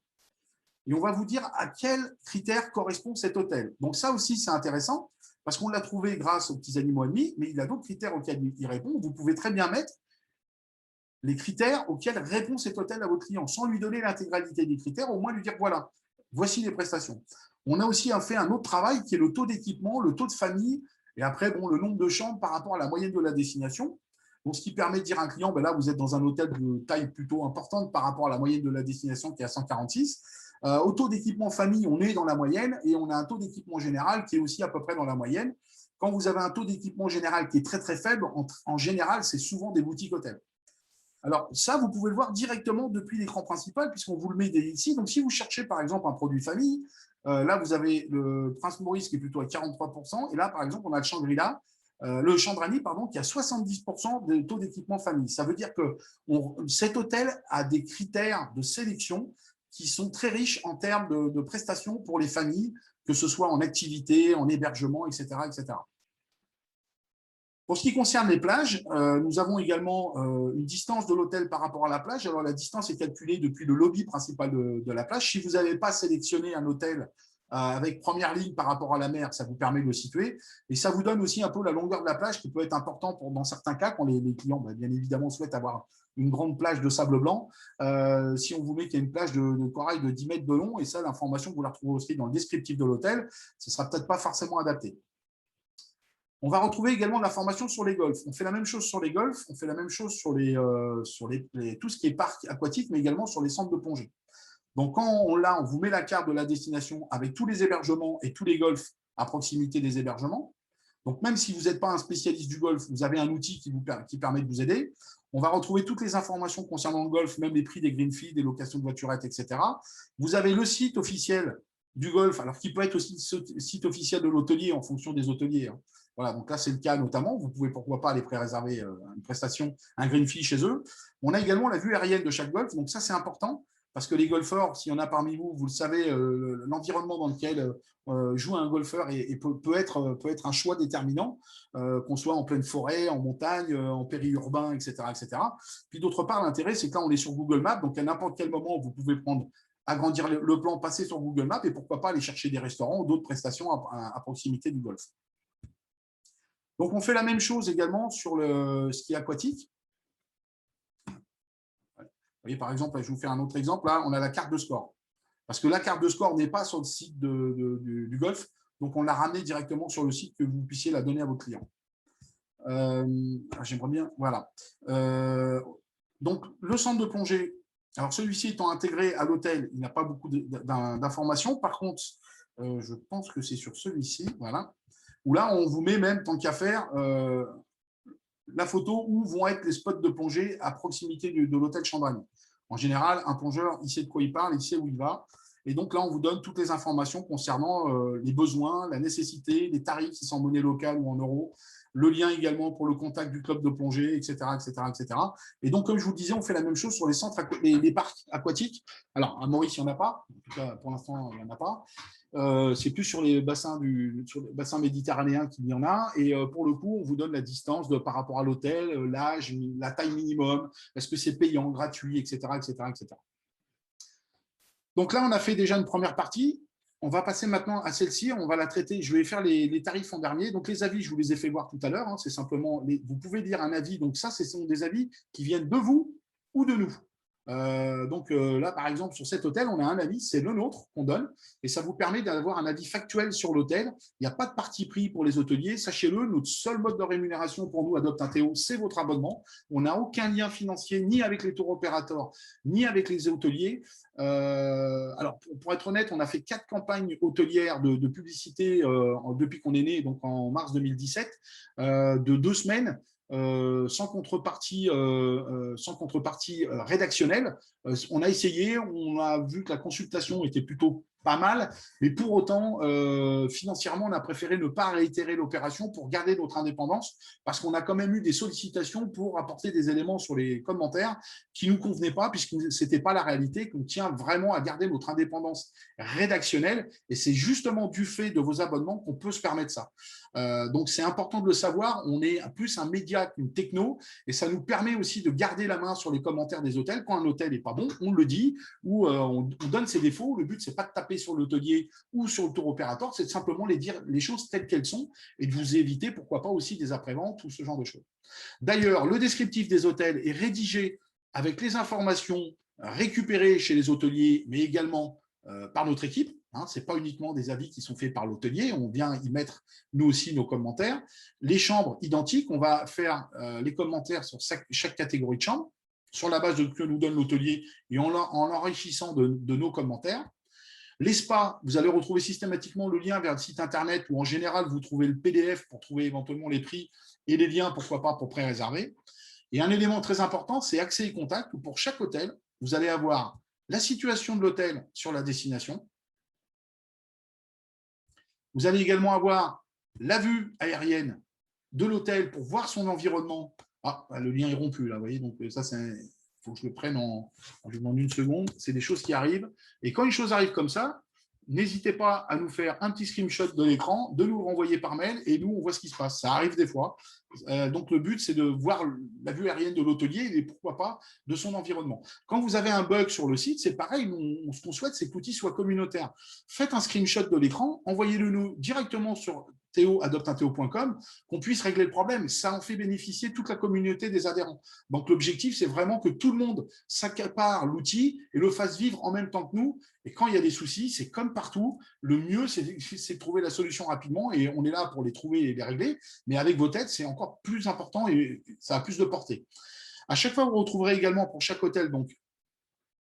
et on va vous dire à quels critères correspond cet hôtel. Donc ça aussi, c'est intéressant parce qu'on l'a trouvé grâce aux petits animaux ennemis, mais il a d'autres critères auxquels il répond. Vous pouvez très bien mettre les critères auxquels répond cet hôtel à votre client, sans lui donner l'intégralité des critères, au moins lui dire, voilà, voici les prestations. On a aussi fait un autre travail qui est le taux d'équipement, le taux de famille, et après, bon, le nombre de chambres par rapport à la moyenne de la destination. Donc, ce qui permet de dire à un client, ben là, vous êtes dans un hôtel de taille plutôt importante par rapport à la moyenne de la destination qui est à 146. Au taux d'équipement famille, on est dans la moyenne et on a un taux d'équipement général qui est aussi à peu près dans la moyenne. Quand vous avez un taux d'équipement général qui est très, très faible, en général, c'est souvent des boutiques hôtels. Alors, ça, vous pouvez le voir directement depuis l'écran principal, puisqu'on vous le met ici. Donc, si vous cherchez, par exemple, un produit famille, là, vous avez le Prince Maurice qui est plutôt à 43%. Et là, par exemple, on a le Shangri-La, le Chandrani, pardon, qui a 70% de taux d'équipement famille. Ça veut dire que cet hôtel a des critères de sélection qui sont très riches en termes de prestations pour les familles, que ce soit en activité, en hébergement, etc., etc. Pour ce qui concerne les plages, nous avons également une distance de l'hôtel par rapport à la plage. Alors, la distance est calculée depuis le lobby principal de la plage. Si vous n'avez pas sélectionné un hôtel avec première ligne par rapport à la mer, ça vous permet de le situer. Et ça vous donne aussi un peu la longueur de la plage qui peut être important dans certains cas, quand les clients, bien évidemment, souhaitent avoir une grande plage de sable blanc. Si on vous met qu'il y a une plage de corail de 10 mètres de long, et ça, l'information, vous la retrouvez aussi dans le descriptif de l'hôtel, ce ne sera peut-être pas forcément adapté. On va retrouver également de l'information sur les golfs. On fait la même chose sur les golfs, on fait la même chose sur tout ce qui est parc aquatique, mais également sur les centres de plongée. Donc, quand on vous met la carte de la destination avec tous les hébergements et tous les golfs à proximité des hébergements. Donc, même si vous n'êtes pas un spécialiste du golf, vous avez un outil qui permet de vous aider. On va retrouver toutes les informations concernant le golf, même les prix des green fees, des locations de voiturettes, etc. Vous avez le site officiel du golf, alors qui peut être aussi le site officiel de l'hôtelier en fonction des hôteliers. Voilà, donc là, c'est le cas notamment. Vous pouvez, pourquoi pas, aller pré-réserver une prestation, un green fee chez eux. On a également la vue aérienne de chaque golf. Donc ça, c'est important parce que les golfeurs, s'il y en a parmi vous, vous le savez, l'environnement dans lequel joue un golfeur peut être un choix déterminant, qu'on soit en pleine forêt, en montagne, en périurbain, etc., etc. Puis d'autre part, l'intérêt, c'est que là, on est sur Google Maps. Donc à n'importe quel moment, vous pouvez agrandir le plan, passer sur Google Maps et pourquoi pas aller chercher des restaurants ou d'autres prestations à proximité du golf. Donc, on fait la même chose également sur le ski aquatique. Vous voyez, par exemple, là, je vais vous faire un autre exemple. Là, on a la carte de score. Parce que la carte de score n'est pas sur le site du golf. Donc, on l'a ramenée directement sur le site que vous puissiez la donner à vos clients. J'aimerais bien… Voilà. Donc, le centre de plongée, alors celui-ci étant intégré à l'hôtel, il n'a pas beaucoup d'informations. Par contre, je pense que c'est sur celui-ci. Voilà. Où là, on vous met même, tant qu'à faire, la photo où vont être les spots de plongée à proximité de l'hôtel Chandrani. En général, un plongeur, il sait de quoi il parle, il sait où il va. Et donc là, on vous donne toutes les informations concernant les besoins, la nécessité, les tarifs, si c'est en monnaie locale ou en euros, le lien également pour le contact du club de plongée, etc., etc., etc. Et donc, comme je vous le disais, on fait la même chose sur les parcs aquatiques. Alors, à Maurice, il n'y en a pas. En tout cas, pour l'instant, il n'y en a pas. C'est plus sur les bassins méditerranéens qu'il y en a. Et pour le coup, on vous donne la distance par rapport à l'hôtel, l'âge, la taille minimum, est-ce que c'est payant, gratuit, etc., etc., etc. Donc là, on a fait déjà une première partie. On va passer maintenant à celle-ci. On va la traiter. Je vais faire les tarifs en dernier. Donc, les avis, je vous les ai fait voir tout à l'heure. C'est simplement, vous pouvez lire un avis. Donc, ça, ce sont des avis qui viennent de vous ou de nous. Donc là, par exemple, sur cet hôtel, on a un avis, c'est le nôtre qu'on donne, et ça vous permet d'avoir un avis factuel sur l'hôtel. Il n'y a pas de parti pris pour les hôteliers. Sachez-le, notre seul mode de rémunération pour nous, Adopte un Théo, c'est votre abonnement. On n'a aucun lien financier ni avec les tour opérateurs, ni avec les hôteliers. Alors, pour être honnête, on a fait 4 campagnes hôtelières de publicité depuis qu'on est né, donc en mars 2017, de 2 semaines. Sans contrepartie rédactionnelle. On a essayé, on a vu que la consultation était plutôt pas mal, mais pour autant, financièrement, on a préféré ne pas réitérer l'opération pour garder notre indépendance, parce qu'on a quand même eu des sollicitations pour apporter des éléments sur les commentaires qui ne nous convenaient pas, puisque ce n'était pas la réalité, qu'on tient vraiment à garder notre indépendance rédactionnelle, et c'est justement du fait de vos abonnements qu'on peut se permettre ça. Donc, c'est important de le savoir, on est plus un média qu'une techno, et ça nous permet aussi de garder la main sur les commentaires des hôtels. Quand un hôtel n'est pas bon, on le dit, ou on donne ses défauts. Le but, c'est pas de taper sur l'hôtelier ou sur le tour opérateur, c'est de simplement les dire les choses telles qu'elles sont et de vous éviter, pourquoi pas, aussi des après-ventes ou ce genre de choses. D'ailleurs, le descriptif des hôtels est rédigé avec les informations récupérées chez les hôteliers, mais également par notre équipe. Ce n'est pas uniquement des avis qui sont faits par l'hôtelier, on vient y mettre nous aussi nos commentaires. Les chambres identiques, on va faire les commentaires sur chaque catégorie de chambre, sur la base de ce que nous donne l'hôtelier et en l'enrichissant de nos commentaires. Les spas, vous allez retrouver systématiquement le lien vers le site internet où en général vous trouvez le PDF pour trouver éventuellement les prix et les liens, pourquoi pas, pour pré-réserver. Et un élément très important, c'est accès et contact où pour chaque hôtel, vous allez avoir la situation de l'hôtel sur la destination. Vous allez également avoir la vue aérienne de l'hôtel pour voir son environnement. Ah, le lien est rompu là, vous voyez, donc ça c'est... Il faut que je le prenne je vous demande une seconde. C'est des choses qui arrivent. Et quand une chose arrive comme ça, n'hésitez pas à nous faire un petit screenshot de l'écran, de nous le renvoyer par mail et nous, on voit ce qui se passe. Ça arrive des fois. Donc, le but, c'est de voir la vue aérienne de l'hôtelier et pourquoi pas de son environnement. Quand vous avez un bug sur le site, c'est pareil. Ce qu'on souhaite, c'est que l'outil soit communautaire. Faites un screenshot de l'écran, envoyez-le nous directement sur adopteintheo.com, qu'on puisse régler le problème. Ça en fait bénéficier toute la communauté des adhérents. Donc, l'objectif, c'est vraiment que tout le monde s'accapare l'outil et le fasse vivre en même temps que nous. Et quand il y a des soucis, c'est comme partout. Le mieux, c'est de trouver la solution rapidement et on est là pour les trouver et les régler. Mais avec vos têtes, c'est encore plus important et ça a plus de portée. À chaque fois, vous retrouverez également pour chaque hôtel donc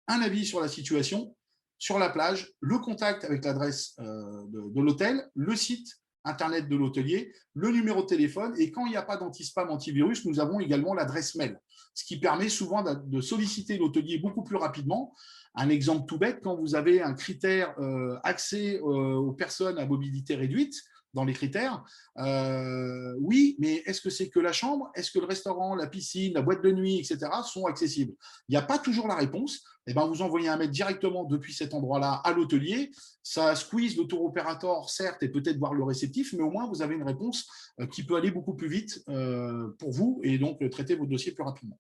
un avis sur la situation, sur la plage, le contact avec l'adresse de l'hôtel, le site internet de l'hôtelier, le numéro de téléphone et quand il n'y a pas d'anti-spam, antivirus, nous avons également l'adresse mail, ce qui permet souvent de solliciter l'hôtelier beaucoup plus rapidement. Un exemple tout bête, quand vous avez un critère accès aux personnes à mobilité réduite, dans les critères, oui, mais est-ce que c'est que la chambre? Est-ce que le restaurant, la piscine, la boîte de nuit, etc. sont accessibles? Il n'y a pas toujours la réponse. Eh ben, vous envoyez un mail directement depuis cet endroit-là à l'hôtelier. Ça squeeze le tour opérateur, certes, et peut-être voir le réceptif, mais au moins, vous avez une réponse qui peut aller beaucoup plus vite pour vous et donc traiter votre dossier plus rapidement.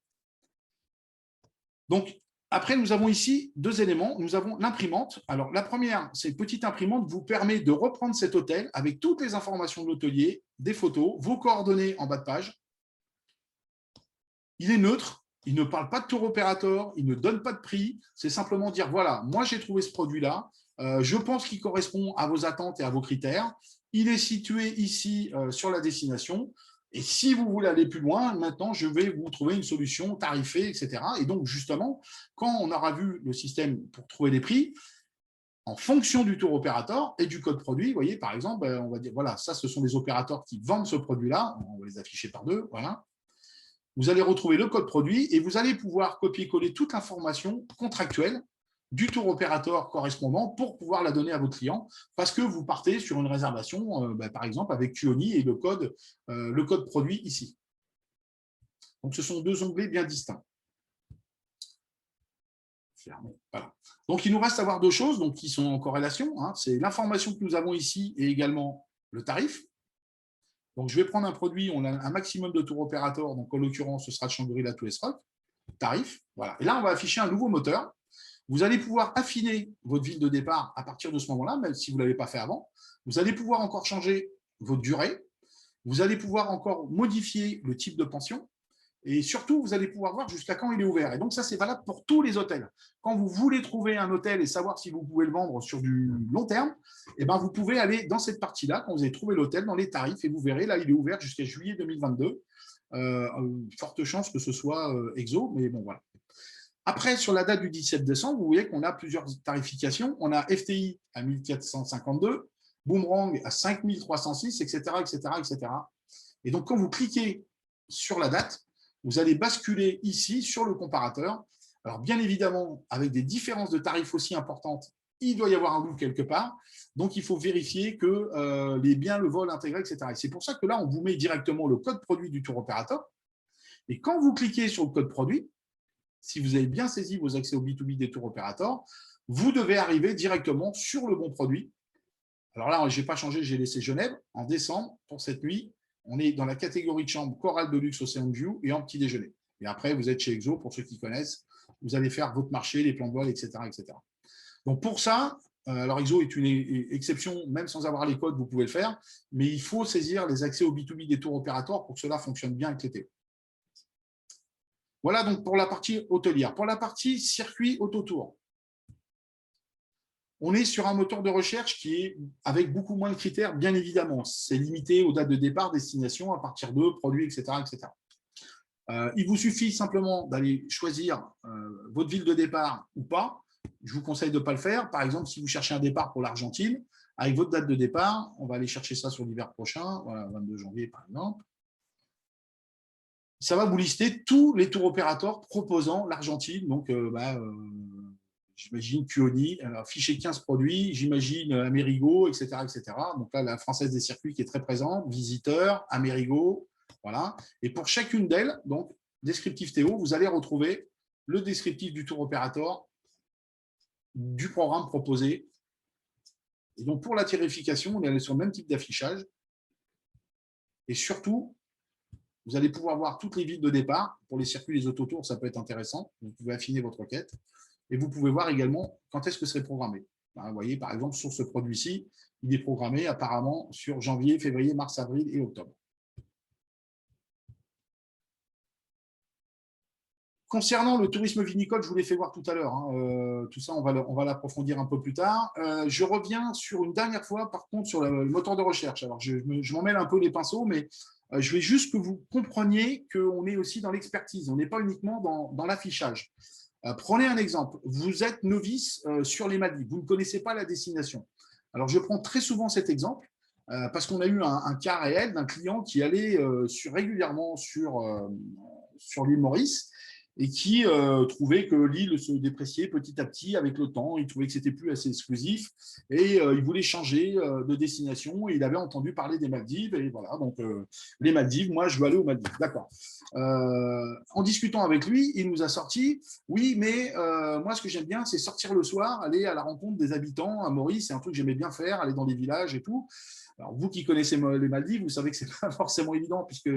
Donc, après, nous avons ici deux éléments. Nous avons l'imprimante. Alors, la première, cette petite imprimante vous permet de reprendre cet hôtel avec toutes les informations de l'hôtelier, des photos, vos coordonnées en bas de page. Il est neutre, il ne parle pas de tour opérateur, il ne donne pas de prix. C'est simplement dire, voilà, moi j'ai trouvé ce produit-là, je pense qu'il correspond à vos attentes et à vos critères. Il est situé ici sur la destination. Et si vous voulez aller plus loin, maintenant, je vais vous trouver une solution tarifée, etc. Et donc, justement, quand on aura vu le système pour trouver les prix, en fonction du tour opérateur et du code produit, vous voyez, par exemple, on va dire, voilà, ça, ce sont des opérateurs qui vendent ce produit-là. On va les afficher par deux, voilà. Vous allez retrouver le code produit et vous allez pouvoir copier-coller toute l'information contractuelle du tour opérateur correspondant pour pouvoir la donner à votre client parce que vous partez sur une réservation, par exemple, avec Tuoni et le code produit ici. Donc, ce sont deux onglets bien distincts. Voilà. Donc, il nous reste à voir deux choses donc, qui sont en corrélation. C'est l'information que nous avons ici et également le tarif. Donc, je vais prendre un produit, on a un maximum de tour opérateur, donc en l'occurrence, ce sera de Shangri-La to Rock, tarif. Voilà. Et là, on va afficher un nouveau moteur. Vous allez pouvoir affiner votre ville de départ à partir de ce moment-là, même si vous ne l'avez pas fait avant. Vous allez pouvoir encore changer votre durée. Vous allez pouvoir encore modifier le type de pension. Et surtout, vous allez pouvoir voir jusqu'à quand il est ouvert. Et donc, ça, c'est valable pour tous les hôtels. Quand vous voulez trouver un hôtel et savoir si vous pouvez le vendre sur du long terme, eh ben, vous pouvez aller dans cette partie-là, quand vous avez trouvé l'hôtel, dans les tarifs, et vous verrez, là, il est ouvert jusqu'à juillet 2022. Forte chance que ce soit exo, mais bon, voilà. Après, sur la date du 17 décembre, vous voyez qu'on a plusieurs tarifications. On a FTI à 1452, Boomerang à 5306, etc., etc., etc. Et donc, quand vous cliquez sur la date, vous allez basculer ici sur le comparateur. Alors, bien évidemment, avec des différences de tarifs aussi importantes il doit y avoir un loup quelque part. Donc, il faut vérifier que les biens le vol intégré, etc. Et c'est pour ça que là, on vous met directement le code produit du tour opérateur. Et quand vous cliquez sur le code produit, si vous avez bien saisi vos accès au B2B des tours opérateurs, vous devez arriver directement sur le bon produit. Alors là, je n'ai pas changé, j'ai laissé Genève. En décembre, pour cette nuit, on est dans la catégorie de chambre Coral de luxe Ocean View et en petit déjeuner. Et après, vous êtes chez Exo, pour ceux qui connaissent. Vous allez faire votre marché, les plans de vol, etc. etc. Donc pour ça, alors Exo est une exception, même sans avoir les codes, vous pouvez le faire, mais il faut saisir les accès au B2B des tours opérateurs pour que cela fonctionne bien avec l'été. Voilà donc pour la partie hôtelière. Pour la partie circuit autotour, on est sur un moteur de recherche qui est avec beaucoup moins de critères, bien évidemment. C'est limité aux dates de départ, destination, à partir de produits, etc. etc. Il vous suffit simplement d'aller choisir votre ville de départ ou pas. Je vous conseille de ne pas le faire. Par exemple, si vous cherchez un départ pour l'Argentine, avec votre date de départ, on va aller chercher ça sur l'hiver prochain, voilà, 22 janvier par exemple. Ça va vous lister tous les tours opérateurs proposant l'Argentine. Donc, j'imagine Cuoni, affiché 15 produits, j'imagine Amerigo, etc., etc. Donc là, la Française des circuits qui est très présente, Visiteur, Amerigo, voilà. Et pour chacune d'elles, donc, descriptif Théo, vous allez retrouver le descriptif du tour opérateur, du programme proposé. Et donc, pour la tarification, on est allé sur le même type d'affichage. Et surtout, vous allez pouvoir voir toutes les villes de départ. Pour les circuits, les autotours, ça peut être intéressant. Vous pouvez affiner votre requête. Et vous pouvez voir également quand est-ce que serait programmé. Vous voyez, par exemple, sur ce produit-ci, il est programmé apparemment sur janvier, février, mars, avril et octobre. Concernant le tourisme vinicole, je vous l'ai fait voir tout à l'heure. Tout ça, on va l'approfondir un peu plus tard. Je reviens sur une dernière fois, par contre, sur le moteur de recherche. Alors, je m'en mêle un peu les pinceaux, mais je veux juste que vous compreniez qu'on est aussi dans l'expertise. On n'est pas uniquement dans l'affichage. Prenez un exemple. Vous êtes novice sur les Maldives. Vous ne connaissez pas la destination. Alors, je prends très souvent cet exemple parce qu'on a eu un cas réel d'un client qui allait régulièrement sur l'île Maurice et qui trouvait que l'île se dépréciait petit à petit avec le temps. Il trouvait que c'était plus assez exclusif et il voulait changer de destination. Et il avait entendu parler des Maldives et voilà. Donc les Maldives, moi je veux aller aux Maldives. D'accord. En discutant avec lui, il nous a sorti, oui, mais moi ce que j'aime bien, c'est sortir le soir, aller à la rencontre des habitants à Maurice. C'est un truc que j'aimais bien faire, aller dans des villages et tout. Alors, vous qui connaissez les Maldives, vous savez que ce n'est pas forcément évident puisque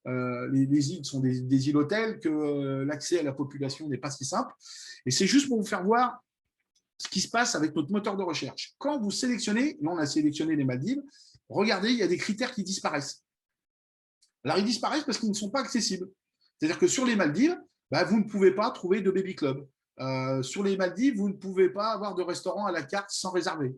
les îles sont des îles hôtels, que l'accès à la population n'est pas si simple. Et c'est juste pour vous faire voir ce qui se passe avec notre moteur de recherche. Quand vous sélectionnez, là on a sélectionné les Maldives, regardez, il y a des critères qui disparaissent. Alors, ils disparaissent parce qu'ils ne sont pas accessibles. C'est-à-dire que sur les Maldives, vous ne pouvez pas trouver de baby club. Sur les Maldives, vous ne pouvez pas avoir de restaurant à la carte sans réserver.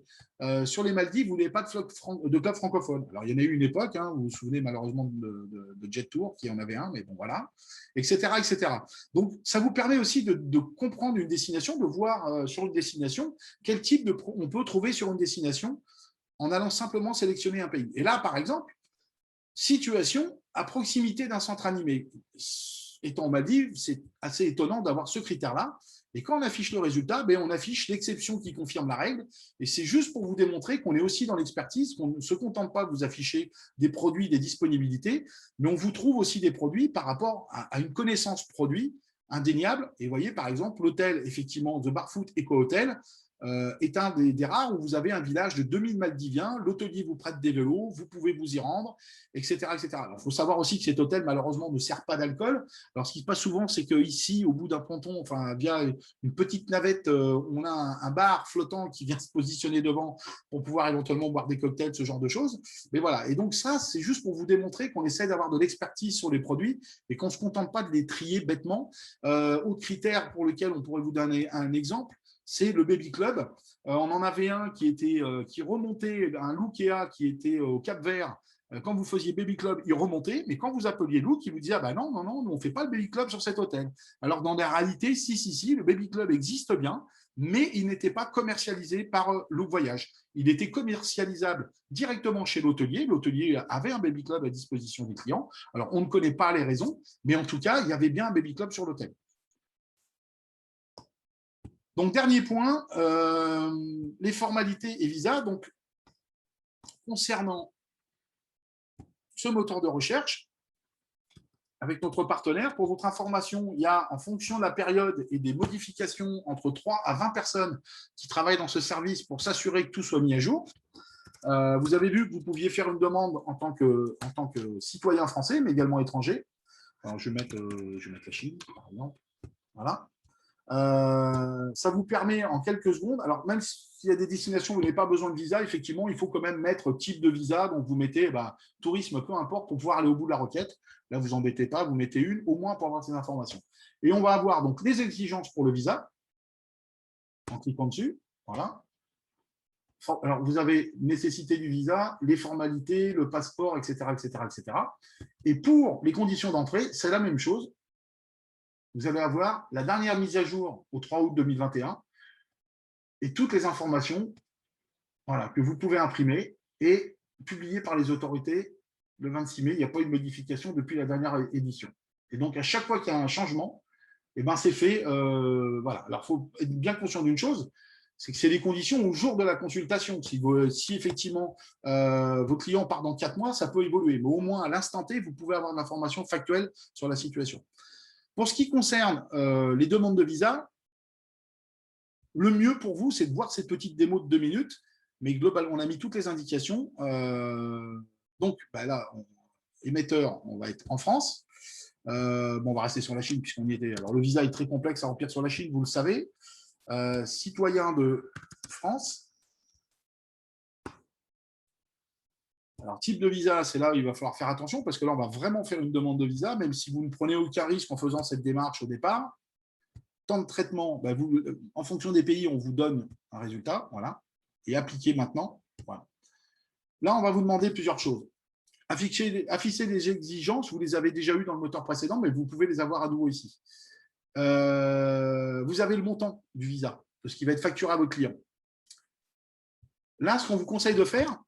Sur les Maldives, vous n'avez pas de club francophone. Alors, il y en a eu une époque, vous vous souvenez malheureusement de Jet Tour, qui en avait un, mais bon, voilà, etc., etc. Donc, ça vous permet aussi de comprendre une destination, de voir sur une destination quel type on peut trouver sur une destination en allant simplement sélectionner un pays. Et là, par exemple, situation à proximité d'un centre animé. Étant en Maldives, c'est assez étonnant d'avoir ce critère-là. Et quand on affiche le résultat, on affiche l'exception qui confirme la règle. Et c'est juste pour vous démontrer qu'on est aussi dans l'expertise, qu'on ne se contente pas de vous afficher des produits, des disponibilités, mais on vous trouve aussi des produits par rapport à une connaissance produit indéniable. Et vous voyez, par exemple, l'hôtel, effectivement, The Barfoot Eco Hotel, est un des rares où vous avez un village de 2000 Maldiviens, l'hôtelier vous prête des vélos, vous pouvez vous y rendre, etc. etc. Alors, il faut savoir aussi que cet hôtel, malheureusement, ne sert pas d'alcool. Alors, ce qui se passe souvent, c'est qu'ici, au bout d'un ponton, enfin, via une petite navette, on a un bar flottant qui vient se positionner devant pour pouvoir éventuellement boire des cocktails, ce genre de choses. Mais voilà, et donc ça, c'est juste pour vous démontrer qu'on essaie d'avoir de l'expertise sur les produits et qu'on ne se contente pas de les trier bêtement. Autre critère pour lequel on pourrait vous donner un exemple, c'est le Baby Club. On en avait un qui remontait, un Lookea qui était au Cap-Vert. Quand vous faisiez Baby Club, il remontait, mais quand vous appeliez Look, il vous disait non, on ne fait pas le Baby Club sur cet hôtel. Alors, dans la réalité, si, le Baby Club existe bien, mais il n'était pas commercialisé par Look Voyage. Il était commercialisable directement chez l'hôtelier. L'hôtelier avait un Baby Club à disposition des clients. Alors, on ne connaît pas les raisons, mais en tout cas, il y avait bien un Baby Club sur l'hôtel. Donc, dernier point, les formalités et visa. Donc, concernant ce moteur de recherche, avec notre partenaire, pour votre information, il y a, en fonction de la période et des modifications, entre 3 à 20 personnes qui travaillent dans ce service pour s'assurer que tout soit mis à jour. Vous avez vu que vous pouviez faire une demande en tant que citoyen français, mais également étranger. Alors, je vais mettre la Chine, par exemple. Voilà. Ça vous permet en quelques secondes, alors même s'il y a des destinations où vous n'avez pas besoin de visa, effectivement, il faut quand même mettre type de visa. Donc, vous mettez tourisme, peu importe, pour pouvoir aller au bout de la requête. Là, vous embêtez pas, vous mettez une, au moins pour avoir ces informations. Et on va avoir donc les exigences pour le visa, en cliquant dessus. Voilà. Alors, vous avez nécessité du visa, les formalités, le passeport, etc., etc., etc. Et pour les conditions d'entrée, c'est la même chose. Vous allez avoir la dernière mise à jour au 3 août 2021 et toutes les informations que vous pouvez imprimer et publier par les autorités le 26 mai. Il n'y a pas eu de modification depuis la dernière édition. Et donc, à chaque fois qu'il y a un changement, c'est fait. Voilà. Alors, il faut être bien conscient d'une chose, c'est que c'est les conditions au jour de la consultation. Si effectivement vos clients partent dans 4 mois, ça peut évoluer. Mais au moins, à l'instant T, vous pouvez avoir de l'information factuelle sur la situation. Pour ce qui concerne les demandes de visa, le mieux pour vous, c'est de voir cette petite démo de 2 minutes. Mais globalement, on a mis toutes les indications. Donc, là, émetteur, on va être en France. On va rester sur la Chine puisqu'on y était. Alors, le visa est très complexe à remplir sur la Chine, vous le savez. Citoyen de France. Alors, type de visa, c'est là où il va falloir faire attention parce que là, on va vraiment faire une demande de visa, même si vous ne prenez aucun risque en faisant cette démarche au départ. Temps de traitement, en fonction des pays, on vous donne un résultat. Voilà. Et appliquez maintenant. Voilà. Là, on va vous demander plusieurs choses. Afficher les exigences, vous les avez déjà eues dans le moteur précédent, mais vous pouvez les avoir à nouveau ici. Vous avez le montant du visa, de ce qui va être facturé à votre client. Là, ce qu'on vous conseille de faire,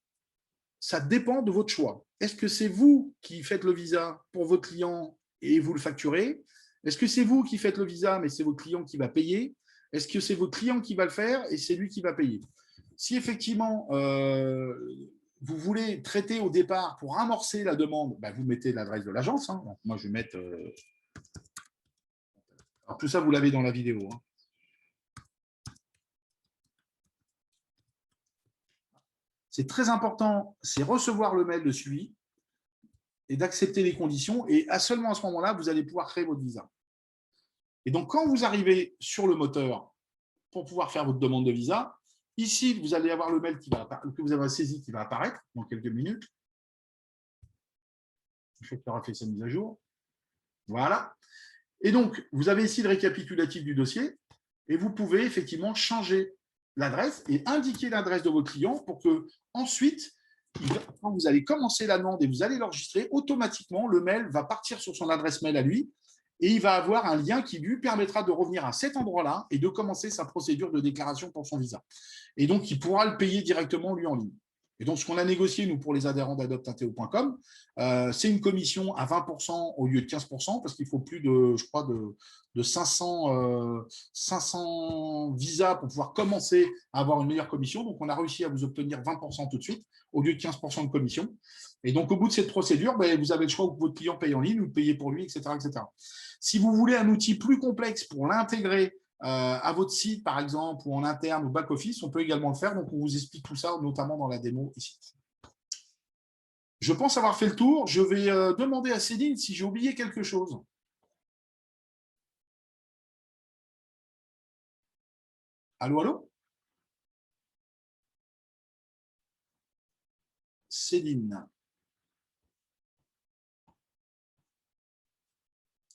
ça dépend de votre choix. Est-ce que c'est vous qui faites le visa pour votre client et vous le facturez? Est-ce que c'est vous qui faites le visa, mais c'est votre client qui va payer? Est-ce que c'est votre client qui va le faire et c'est lui qui va payer? Si effectivement, vous voulez traiter au départ pour amorcer la demande, vous mettez l'adresse de l'agence. Hein. Donc, moi, je vais mettre… Alors, tout ça, vous l'avez dans la vidéo. Hein. C'est très important, c'est recevoir le mail de suivi et d'accepter les conditions. Et seulement à ce moment-là, vous allez pouvoir créer votre visa. Et donc, quand vous arrivez sur le moteur pour pouvoir faire votre demande de visa, ici, vous allez avoir le mail que vous avez saisi qui va apparaître dans quelques minutes. Je sais qu'il aura fait sa mise à jour. Voilà. Et donc, vous avez ici le récapitulatif du dossier et vous pouvez effectivement changer l'adresse et indiquer l'adresse de votre client pour que ensuite, quand vous allez commencer la demande et vous allez l'enregistrer, automatiquement, le mail va partir sur son adresse mail à lui et il va avoir un lien qui lui permettra de revenir à cet endroit-là et de commencer sa procédure de déclaration pour son visa. Et donc, il pourra le payer directement, lui, en ligne. Et donc, ce qu'on a négocié, nous, pour les adhérents d'adoptinteo.com, c'est une commission à 20% au lieu de 15%, parce qu'il faut plus de, je crois, de 500 visas pour pouvoir commencer à avoir une meilleure commission. Donc, on a réussi à vous obtenir 20% tout de suite, au lieu de 15% de commission. Et donc, au bout de cette procédure, vous avez le choix que votre client paye en ligne ou payer pour lui, etc., etc. Si vous voulez un outil plus complexe pour l'intégrer à votre site, par exemple, ou en interne ou back-office, on peut également le faire. Donc, on vous explique tout ça, notamment dans la démo ici. Je pense avoir fait le tour. Je vais demander à Céline si j'ai oublié quelque chose. Allô, allô? Céline.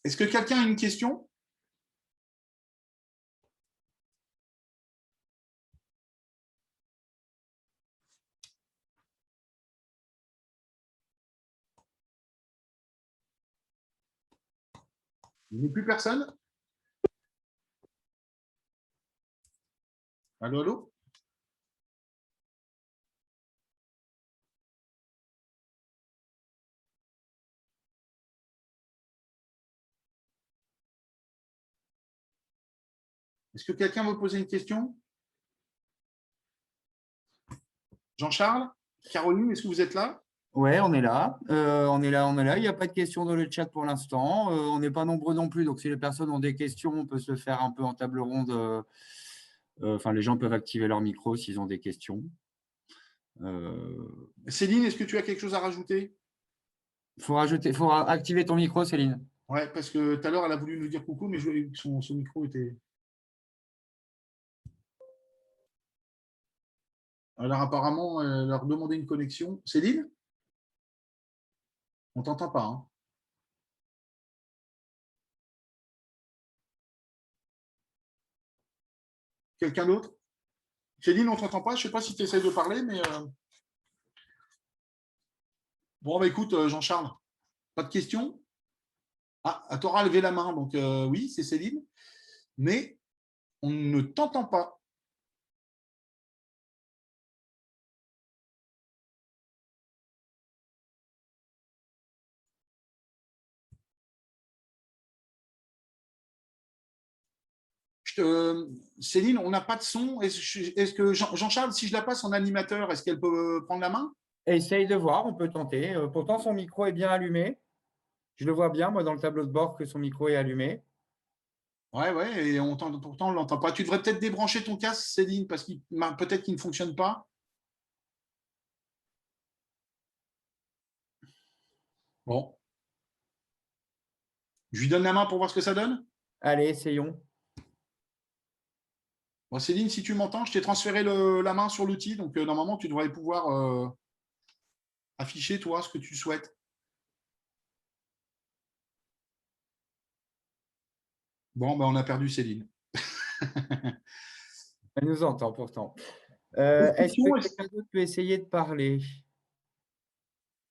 Est-ce que quelqu'un a une question? Il n'y a plus personne? Allô, allô? Est-ce que quelqu'un veut poser une question? Jean-Charles? Caroline, est-ce que vous êtes là? Ouais, on est là. On est là, on est là. Il n'y a pas de questions dans le chat pour l'instant. On n'est pas nombreux non plus. Donc, si les personnes ont des questions, on peut se faire un peu en table ronde. Enfin, les gens peuvent activer leur micro s'ils ont des questions. Céline, est-ce que tu as quelque chose à rajouter? Faut activer ton micro, Céline. Ouais, parce que tout à l'heure, elle a voulu nous dire coucou, mais je voyais que son micro était… Alors, apparemment, elle leur demandé une connexion. Céline? On ne t'entend pas. Hein. Quelqu'un d'autre? Céline, on ne t'entend pas. Je ne sais pas si tu essaies de parler, mais… Bon, bah, écoute, Jean-Charles, pas de questions? Ah, tu auras levé la main, donc oui, c'est Céline. Mais on ne t'entend pas. Céline, on n'a pas de son. Est-ce que Jean-Charles, si je la passe en animateur, est-ce qu'elle peut prendre la main? Essaye de voir, on peut tenter. Pourtant, son micro est bien allumé. Je le vois bien, moi, dans le tableau de bord, que son micro est allumé. Ouais, ouais, et pourtant, on ne l'entend pas. Tu devrais peut-être débrancher ton casque, Céline, parce qu'il peut-être qu'il ne fonctionne pas. Bon. Je lui donne la main pour voir ce que ça donne. Allez, essayons. Bon, Céline, si tu m'entends, je t'ai transféré la main sur l'outil, donc normalement, tu devrais pouvoir afficher, toi, ce que tu souhaites. Bon, ben, on a perdu Céline. Elle nous entend pourtant. Est-ce que quelqu'un d'autre peut essayer de parler?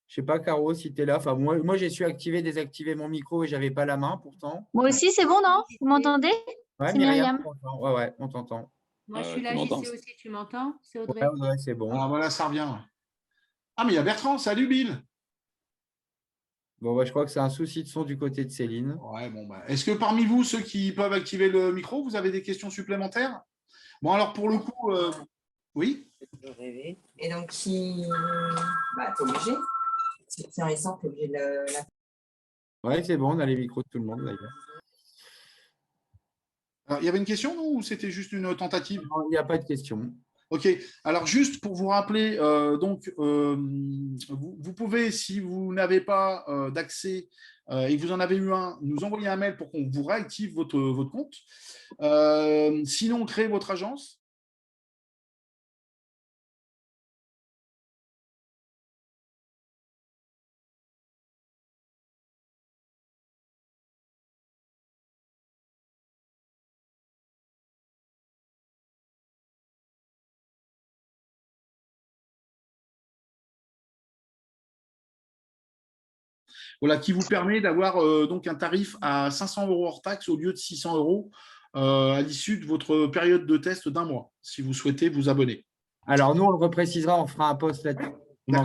Je sais pas, Caro, si tu es là. Enfin, moi j'ai su désactiver mon micro et j'avais pas la main pourtant. Moi aussi, c'est bon, non? Vous m'entendez? Ouais, C'est Myriam, Myriam. on t'entend. Ouais, on t'entend. Moi, je suis là, JC aussi, tu m'entends? C'est Audrey. Ouais, c'est bon. Ah, voilà, ça revient. Ah, mais il y a Bertrand. Salut, Bill. Bon, je crois que c'est un souci de son du côté de Céline. Ouais, bon, bah. Est-ce que parmi vous, ceux qui peuvent activer le micro, vous avez des questions supplémentaires? Bon, alors pour le coup, oui. Et donc, t'es obligé. C'est récent, t'es obligé de la… Ouais, c'est bon, on a les micros de tout le monde d'ailleurs. Il y avait une question, non, ou c'était juste une tentative? Non, il n'y a pas de question. Ok, alors juste pour vous rappeler, vous pouvez, si vous n'avez pas d'accès et que vous en avez eu un, nous envoyer un mail pour qu'on vous réactive votre compte. Sinon, créez votre agence. Voilà, qui vous permet d'avoir donc un tarif à 500 € hors taxe au lieu de 600 € à l'issue de votre période de test d'un mois, si vous souhaitez vous abonner. Alors, nous, on le reprécisera, on fera un post là-dessus. Je ne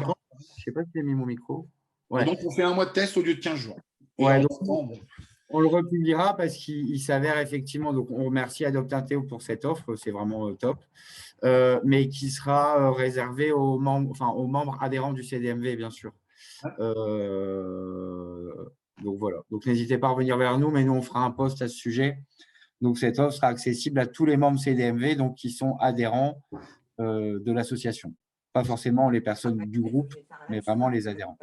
sais pas si j'ai mis mon micro. Ouais. Et donc, on fait un mois de test au lieu de 15 jours. Ouais, on le republiera parce qu'il s'avère effectivement, donc on remercie Adoptinteo pour cette offre, c'est vraiment top, mais qui sera réservé aux membres adhérents du CDMV, bien sûr. Donc voilà, donc n'hésitez pas à revenir vers nous, mais nous on fera un post à ce sujet. Donc cette offre sera accessible à tous les membres CDMV, donc qui sont adhérents de l'association. Pas forcément les personnes du groupe, mais vraiment les adhérents.